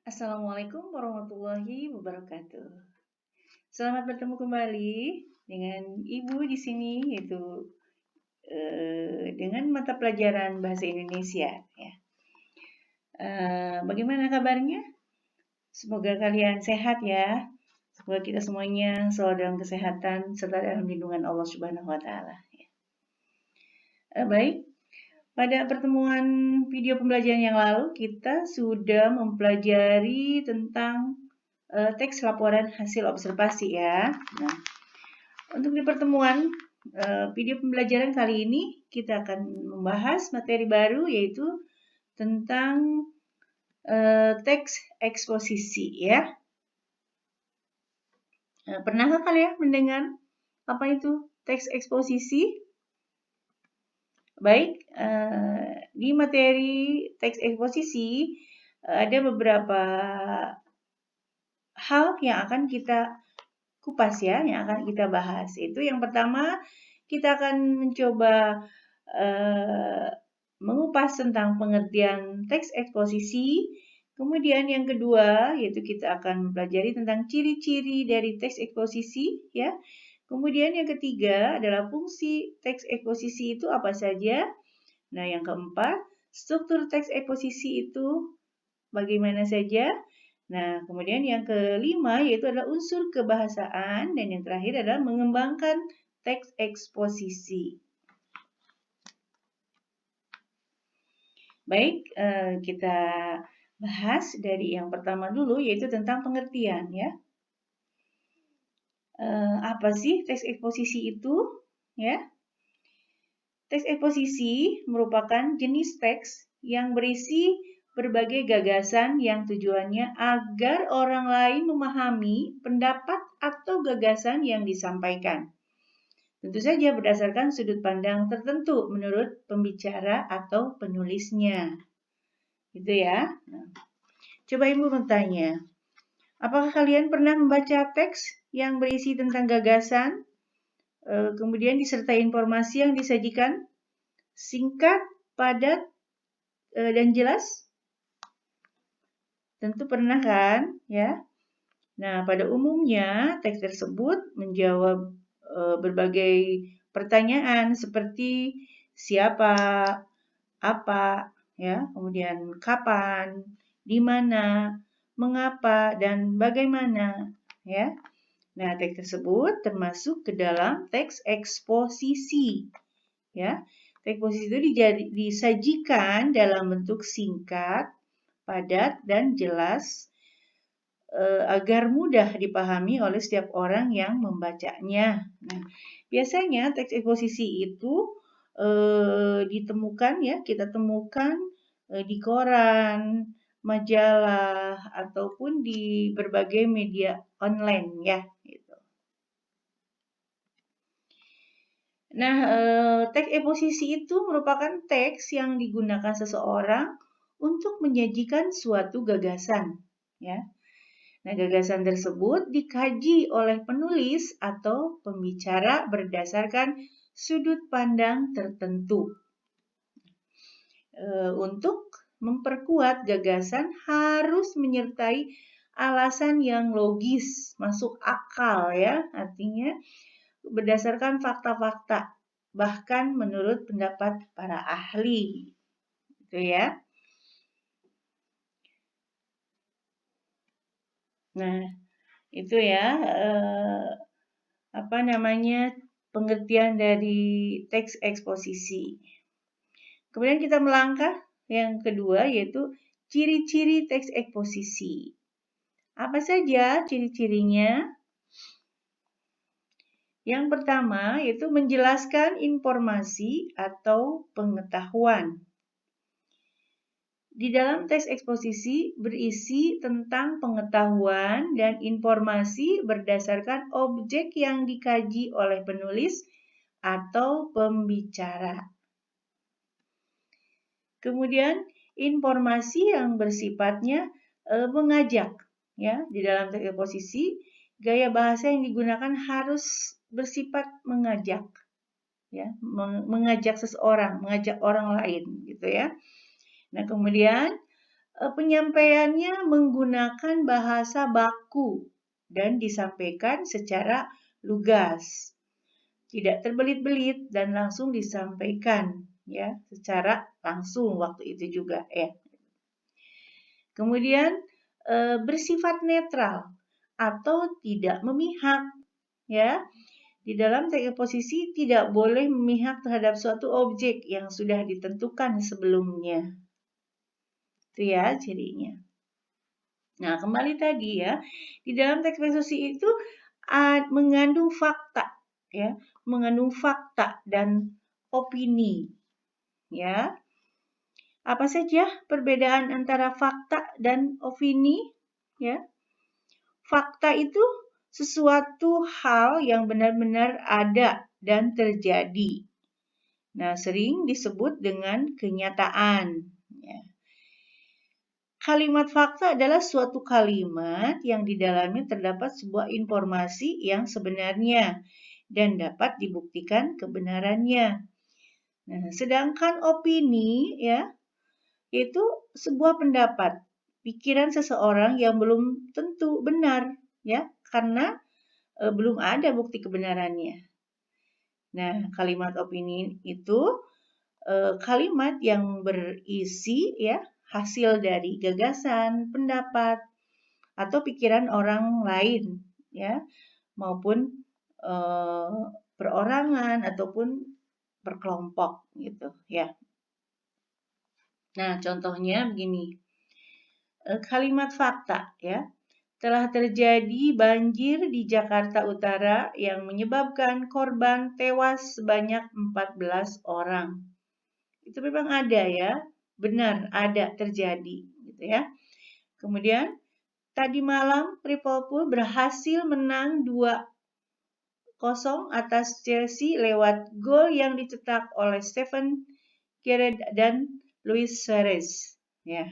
Assalamualaikum warahmatullahi wabarakatuh. Selamat bertemu kembali dengan Ibu di sini, yaitu dengan mata pelajaran bahasa Indonesia. Ya. Bagaimana kabarnya? Semoga kalian sehat ya. Semoga kita semuanya selalu dalam kesehatan serta dalam lindungan Allah Subhanahu Wa Taala. Ya. Baik, pada pertemuan video pembelajaran yang lalu kita sudah mempelajari tentang teks laporan hasil observasi ya. Nah, untuk di pertemuan video pembelajaran kali ini kita akan membahas materi baru yaitu tentang teks eksposisi ya. Pernahkah kalian mendengar apa itu teks eksposisi? Baik, di materi teks eksposisi ada beberapa hal yang akan kita kupas ya, yang akan kita bahas. Itu yang pertama, kita akan mencoba mengupas tentang pengertian teks eksposisi. Kemudian yang kedua, yaitu kita akan mempelajari tentang ciri-ciri dari teks eksposisi ya. Kemudian yang ketiga adalah fungsi teks eksposisi itu apa saja. Nah, yang keempat, struktur teks eksposisi itu bagaimana saja. Nah, kemudian yang kelima yaitu adalah unsur kebahasaan dan yang terakhir adalah mengembangkan teks eksposisi. Baik, kita bahas dari yang pertama dulu yaitu tentang pengertian ya. Apa sih teks eksposisi itu? Ya. Teks eksposisi merupakan jenis teks yang berisi berbagai gagasan yang tujuannya agar orang lain memahami pendapat atau gagasan yang disampaikan. Tentu saja berdasarkan sudut pandang tertentu menurut pembicara atau penulisnya. Gitu ya. Nah, coba Ibu bertanya, apakah kalian pernah membaca teks yang berisi tentang gagasan, kemudian disertai informasi yang disajikan, singkat, padat, dan jelas? Tentu pernah kan, ya? Nah, pada umumnya teks tersebut menjawab berbagai pertanyaan seperti siapa, apa, ya, kemudian kapan, di mana, mengapa, dan bagaimana, ya. Nah, teks tersebut termasuk ke dalam teks eksposisi, ya. Teks eksposisi itu disajikan dalam bentuk singkat, padat, dan jelas agar mudah dipahami oleh setiap orang yang membacanya. Nah, biasanya teks eksposisi itu ditemukan ya, kita temukan di koran, majalah, ataupun di berbagai media online ya. Gitu. Nah, teks eksposisi itu merupakan teks yang digunakan seseorang untuk menyajikan suatu gagasan, ya. Nah, gagasan tersebut dikaji oleh penulis atau pembicara berdasarkan sudut pandang tertentu. Untuk memperkuat gagasan harus menyertai alasan yang logis, masuk akal ya, artinya berdasarkan fakta-fakta, bahkan menurut pendapat para ahli. Gitu ya. Nah, itu ya pengertian dari teks eksposisi. Kemudian kita melangkah yang kedua yaitu ciri-ciri teks eksposisi. Apa saja ciri-cirinya? Yang pertama yaitu menjelaskan informasi atau pengetahuan. Di dalam teks eksposisi berisi tentang pengetahuan dan informasi berdasarkan objek yang dikaji oleh penulis atau pembicara. Kemudian informasi yang bersifatnya mengajak ya, di dalam teks eksposisi gaya bahasa yang digunakan harus bersifat mengajak ya, mengajak seseorang, mengajak orang lain gitu ya. Nah, kemudian Penyampaiannya menggunakan bahasa baku dan disampaikan secara lugas. Tidak terbelit-belit dan langsung disampaikan ya, secara langsung waktu itu juga ya. Kemudian bersifat netral atau tidak memihak ya. Di dalam teks eksposisi tidak boleh memihak terhadap suatu objek yang sudah ditentukan sebelumnya. Itu ya cirinya. Nah, kembali tadi ya, di dalam teks eksposisi itu mengandung fakta ya, mengandung fakta dan opini ya. Apa saja perbedaan antara fakta dan opini ya? Fakta itu sesuatu hal yang benar-benar ada dan terjadi. Nah, sering disebut dengan kenyataan ya. Kalimat fakta adalah suatu kalimat yang di dalamnya terdapat sebuah informasi yang sebenarnya dan dapat dibuktikan kebenarannya. Nah, sedangkan opini ya, yaitu sebuah pendapat, pikiran seseorang yang belum tentu benar ya, karena belum ada bukti kebenarannya. Nah, kalimat opini itu kalimat yang berisi ya hasil dari gagasan, pendapat, atau pikiran orang lain ya, maupun perorangan ataupun berkelompok gitu ya. Nah, contohnya begini. Kalimat fakta ya. Telah terjadi banjir di Jakarta Utara yang menyebabkan korban tewas sebanyak 14 orang. Itu memang ada ya. Benar ada terjadi gitu ya. Kemudian tadi malam Liverpool berhasil menang 2-0 atas Chelsea lewat gol yang dicetak oleh Steven Gerrard dan Luis Suarez. Ya,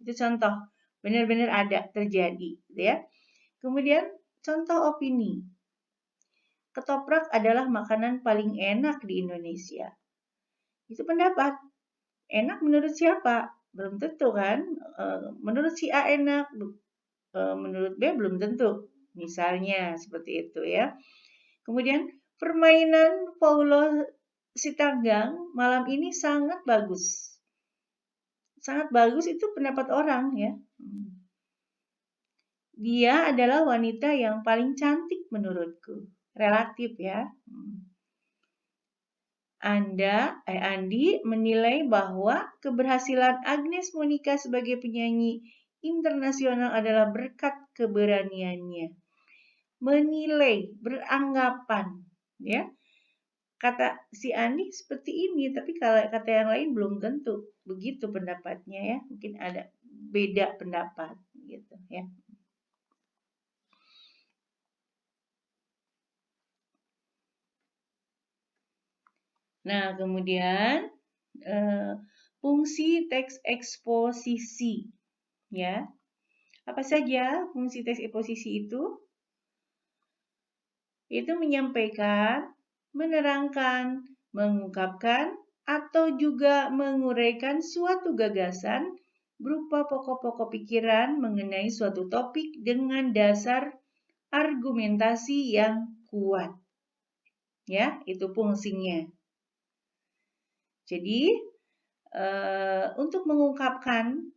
itu contoh benar-benar ada terjadi, gitu ya. Kemudian contoh opini. Ketoprak adalah makanan paling enak di Indonesia. Itu pendapat. Enak menurut siapa? Belum tentu kan? Menurut si A enak, menurut B belum tentu. Misalnya seperti itu ya. Kemudian permainan Paulo Sitanggang malam ini sangat bagus. Sangat bagus itu pendapat orang ya. Dia adalah wanita yang paling cantik menurutku. Relatif ya. Andi menilai bahwa keberhasilan Agnes Monica sebagai penyanyi internasional adalah berkat keberaniannya. Menilai, beranggapan, ya. Kata si Andi seperti ini, tapi kalau kata yang lain belum tentu begitu pendapatnya ya. Mungkin ada beda pendapat gitu ya. Nah, kemudian fungsi teks eksposisi ya. Apa saja fungsi teks eksposisi itu? Itu menyampaikan, menerangkan, mengungkapkan, atau juga menguraikan suatu gagasan berupa pokok-pokok pikiran mengenai suatu topik dengan dasar argumentasi yang kuat. Ya, itu fungsinya. Jadi, untuk mengungkapkan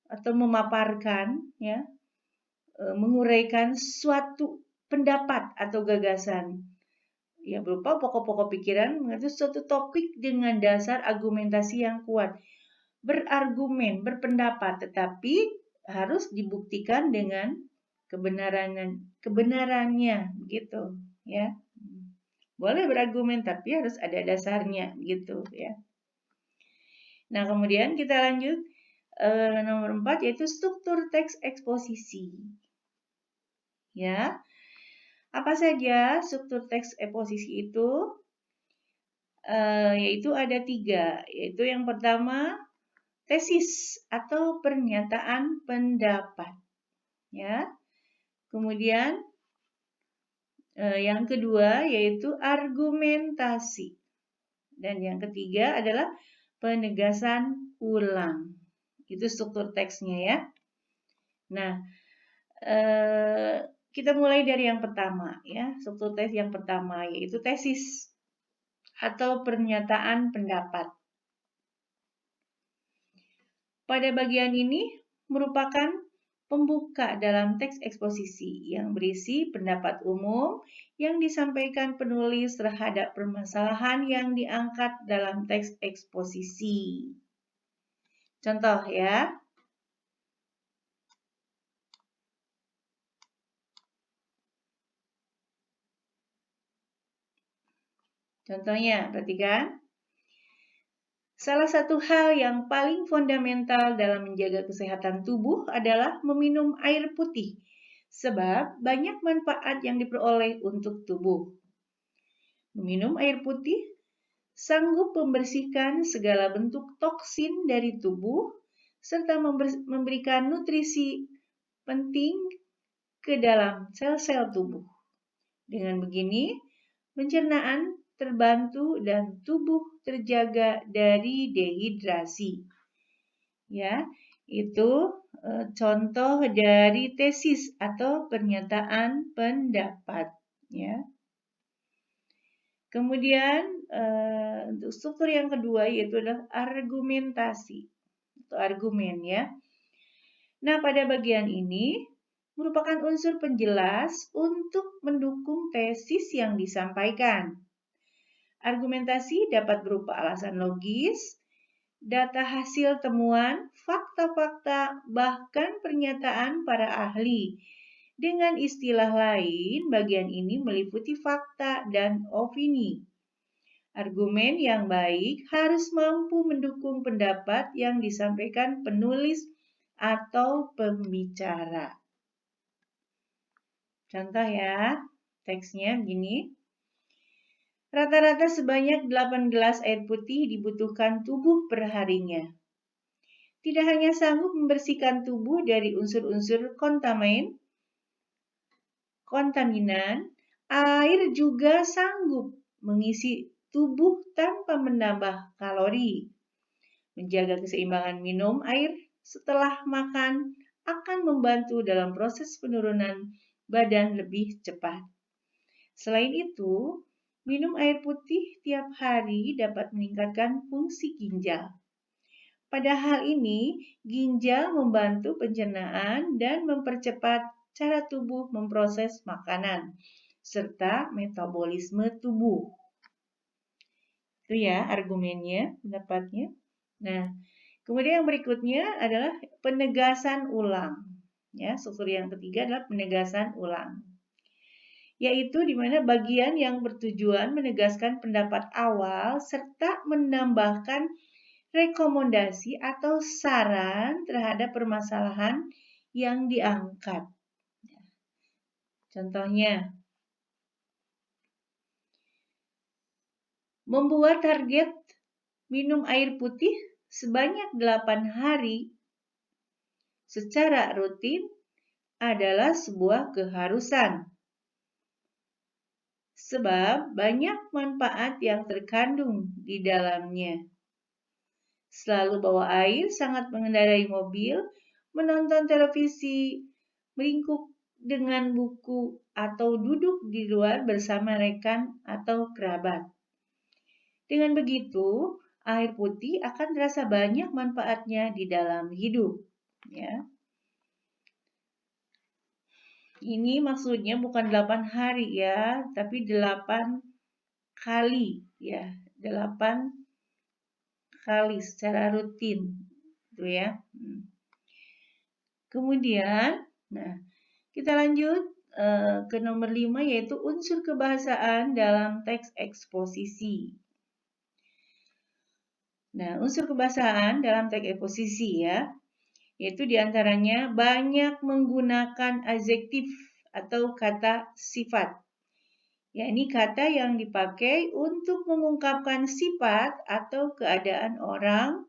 atau memaparkan, ya, menguraikan suatu pendapat atau gagasan, ya berupa pokok-pokok pikiran mengenai suatu topik dengan dasar argumentasi yang kuat. Berargumen, berpendapat, tetapi harus dibuktikan dengan kebenarannya, gitu, ya. Boleh berargumen, tapi harus ada dasarnya, gitu, ya. Nah, kemudian kita lanjut nomor 4 yaitu struktur teks eksposisi. Ya. Apa saja struktur teks eksposisi itu? Yaitu ada 3, yaitu yang pertama tesis atau pernyataan pendapat. Ya. Kemudian yang kedua yaitu argumentasi. Dan yang ketiga adalah penegasan ulang. Itu struktur teksnya ya. Nah, kita mulai dari yang pertama ya, struktur teks yang pertama yaitu tesis atau pernyataan pendapat. Pada bagian ini merupakan pembuka dalam teks eksposisi yang berisi pendapat umum yang disampaikan penulis terhadap permasalahan yang diangkat dalam teks eksposisi. Contoh ya. Contohnya, perhatikan. Salah satu hal yang paling fundamental dalam menjaga kesehatan tubuh adalah meminum air putih, sebab banyak manfaat yang diperoleh untuk tubuh. Meminum air putih sanggup membersihkan segala bentuk toksin dari tubuh, serta memberikan nutrisi penting ke dalam sel-sel tubuh. Dengan begini, pencernaan terbantu dan tubuh terjaga dari dehidrasi. Ya, itu contoh dari tesis atau pernyataan pendapat. Ya. Kemudian untuk struktur yang kedua yaitu adalah argumentasi atau argumen ya. Nah, pada bagian ini merupakan unsur penjelas untuk mendukung tesis yang disampaikan. Argumentasi dapat berupa alasan logis, data hasil temuan, fakta-fakta, bahkan pernyataan para ahli. Dengan istilah lain, bagian ini meliputi fakta dan opini. Argumen yang baik harus mampu mendukung pendapat yang disampaikan penulis atau pembicara. Contoh ya, teksnya begini. Rata-rata sebanyak 8 gelas air putih dibutuhkan tubuh perharinya. Tidak hanya sanggup membersihkan tubuh dari unsur-unsur kontaminan, air juga sanggup mengisi tubuh tanpa menambah kalori. Menjaga keseimbangan minum air setelah makan akan membantu dalam proses penurunan badan lebih cepat. Selain itu, minum air putih tiap hari dapat meningkatkan fungsi ginjal. Pada hal ini, ginjal membantu pencernaan dan mempercepat cara tubuh memproses makanan, serta metabolisme tubuh. Itu ya argumennya, pendapatnya. Nah, kemudian yang berikutnya adalah penegasan ulang. Ya, struktur yang ketiga adalah penegasan ulang. Yaitu di mana bagian yang bertujuan menegaskan pendapat awal serta menambahkan rekomendasi atau saran terhadap permasalahan yang diangkat. Contohnya, membuat target minum air putih sebanyak 8 hari secara rutin adalah sebuah keharusan. Sebab banyak manfaat yang terkandung di dalamnya. Selalu bawa air, sangat mengendarai mobil, menonton televisi, meringkuk dengan buku, atau duduk di luar bersama rekan atau kerabat. Dengan begitu, air putih akan terasa banyak manfaatnya di dalam hidup. Ya. Ini maksudnya bukan 8 hari ya, tapi 8 kali ya. 8 kali secara rutin. Itu ya. Kemudian, nah, kita lanjut ke nomor 5 yaitu unsur kebahasaan dalam teks eksposisi. Nah, unsur kebahasaan dalam teks eksposisi ya, yaitu diantaranya banyak menggunakan adjektif atau kata sifat. Ya, ini kata yang dipakai untuk mengungkapkan sifat atau keadaan orang,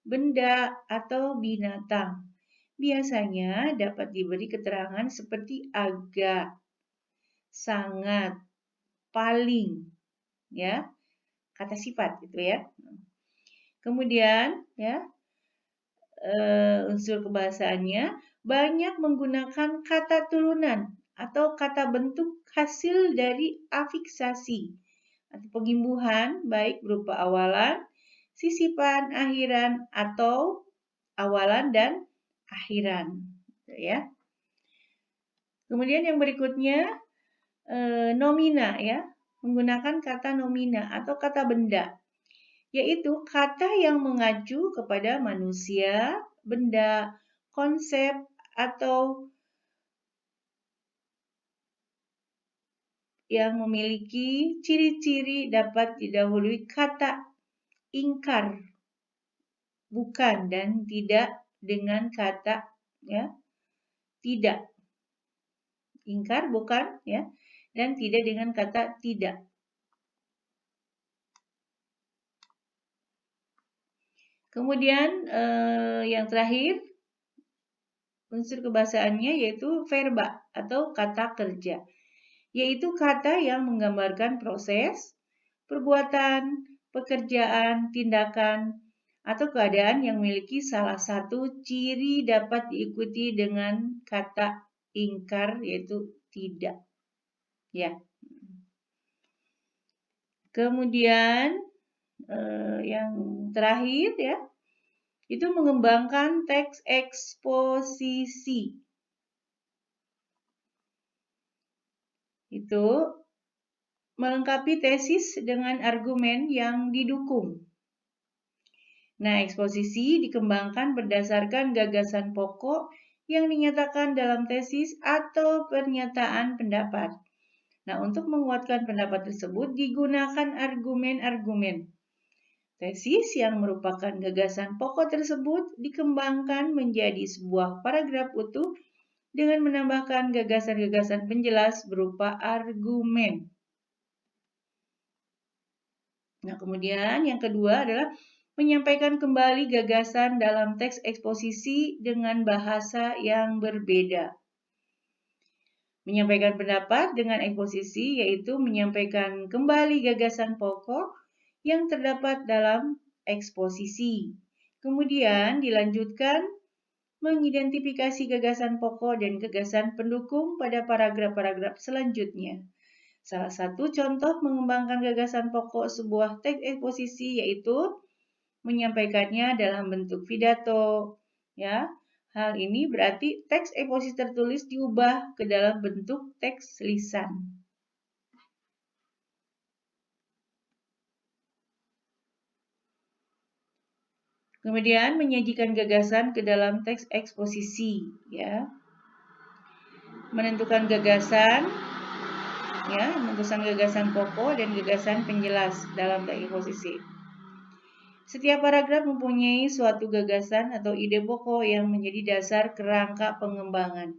benda, atau binatang. Biasanya dapat diberi keterangan seperti agak, sangat, paling, ya, kata sifat gitu ya. Kemudian, ya, unsur kebahasaannya banyak menggunakan kata turunan atau kata bentuk hasil dari afiksasi atau pengimbuhan baik berupa awalan, sisipan, akhiran atau awalan dan akhiran, ya. Kemudian yang berikutnya nomina, ya, menggunakan kata nomina atau kata benda, yaitu kata yang mengacu kepada manusia, benda, konsep, atau yang memiliki ciri-ciri dapat didahului kata ingkar, bukan dan tidak dengan kata, ya, tidak. Ingkar, bukan, ya, dan tidak dengan kata tidak. Kemudian yang terakhir, unsur kebahasaannya yaitu verba atau kata kerja, yaitu kata yang menggambarkan proses, perbuatan, pekerjaan, tindakan, atau keadaan yang memiliki salah satu ciri dapat diikuti dengan kata ingkar yaitu tidak. Ya. Kemudian yang terakhir, ya, itu mengembangkan teks eksposisi. Itu melengkapi tesis dengan argumen yang didukung. Nah, eksposisi dikembangkan berdasarkan gagasan pokok yang dinyatakan dalam tesis atau pernyataan pendapat. Nah, untuk menguatkan pendapat tersebut digunakan argumen-argumen. Tesis yang merupakan gagasan pokok tersebut dikembangkan menjadi sebuah paragraf utuh dengan menambahkan gagasan-gagasan penjelas berupa argumen. Nah, kemudian yang kedua adalah menyampaikan kembali gagasan dalam teks eksposisi dengan bahasa yang berbeda. Menyampaikan pendapat dengan eksposisi yaitu menyampaikan kembali gagasan pokok yang terdapat dalam eksposisi. Kemudian dilanjutkan mengidentifikasi gagasan pokok dan gagasan pendukung pada paragraf-paragraf selanjutnya. Salah satu contoh mengembangkan gagasan pokok sebuah teks eksposisi yaitu menyampaikannya dalam bentuk pidato, ya. Hal ini berarti teks eksposisi tertulis diubah ke dalam bentuk teks lisan. Kemudian menyajikan gagasan ke dalam teks eksposisi, ya. Menentukan gagasan, ya, menentukan gagasan pokok dan gagasan penjelas dalam teks eksposisi. Setiap paragraf mempunyai suatu gagasan atau ide pokok yang menjadi dasar kerangka pengembangan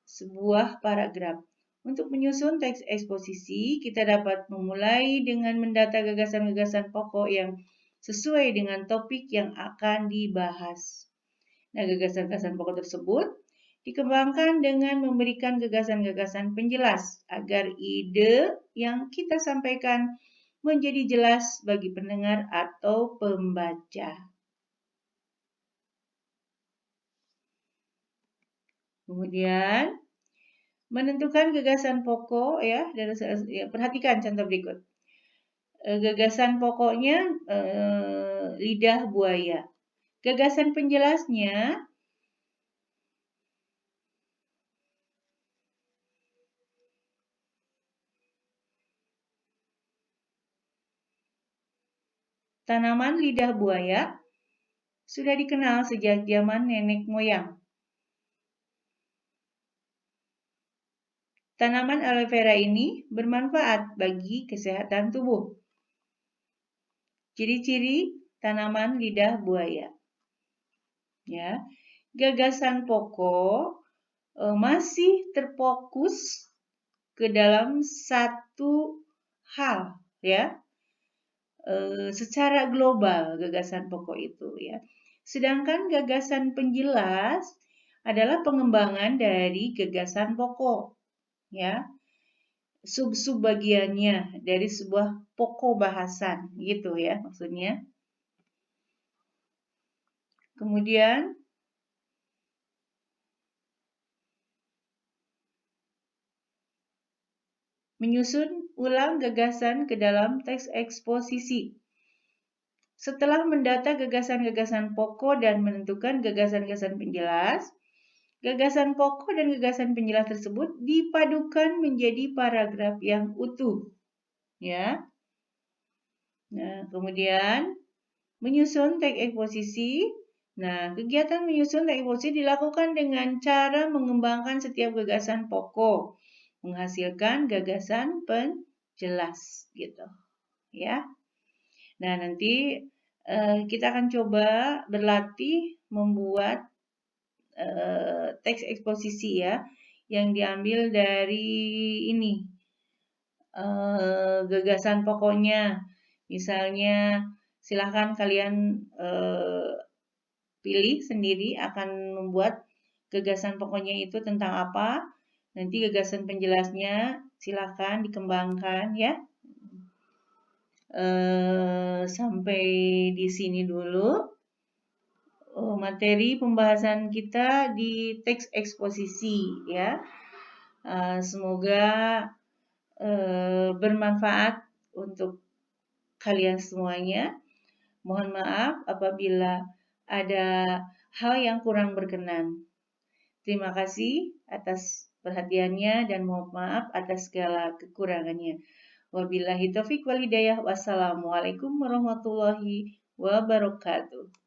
sebuah paragraf. Untuk menyusun teks eksposisi, kita dapat memulai dengan mendata gagasan-gagasan pokok yang sesuai dengan topik yang akan dibahas. Nah, gagasan-gagasan pokok tersebut dikembangkan dengan memberikan gagasan-gagasan penjelas agar ide yang kita sampaikan menjadi jelas bagi pendengar atau pembaca. Kemudian menentukan gagasan pokok, ya, perhatikan contoh berikut. Gagasan pokoknya lidah buaya. Gagasan penjelasnya tanaman lidah buaya sudah dikenal sejak zaman nenek moyang. Tanaman aloe vera ini bermanfaat bagi kesehatan tubuh. Ciri-ciri tanaman lidah buaya. Ya, gagasan pokok masih terfokus ke dalam satu hal, ya. Secara global gagasan pokok itu, ya. Sedangkan gagasan penjelas adalah pengembangan dari gagasan pokok, ya. Sub-sub bagiannya dari sebuah pokok bahasan, gitu ya maksudnya. Kemudian menyusun ulang gagasan ke dalam teks eksposisi. Setelah mendata gagasan-gagasan pokok dan menentukan gagasan-gagasan penjelas, gagasan pokok dan gagasan penjelas tersebut dipadukan menjadi paragraf yang utuh. Ya. Nah, kemudian menyusun teks eksposisi. Nah, kegiatan menyusun teks eksposisi dilakukan dengan cara mengembangkan setiap gagasan pokok, menghasilkan gagasan penjelas gitu. Ya. Nah, nanti kita akan coba berlatih membuat teks eksposisi ya, yang diambil dari ini gagasan pokoknya. Misalnya, silahkan kalian pilih sendiri akan membuat gagasan pokoknya itu tentang apa. Nanti gagasan penjelasnya silahkan dikembangkan ya. Sampai di sini dulu materi pembahasan kita di teks eksposisi ya. Semoga bermanfaat untuk kalian semuanya. Mohon maaf apabila ada hal yang kurang berkenan. Terima kasih atas perhatiannya dan mohon maaf atas segala kekurangannya. Wabillahi taufiq wal hidayah. Wassalamualaikum warahmatullahi wabarakatuh.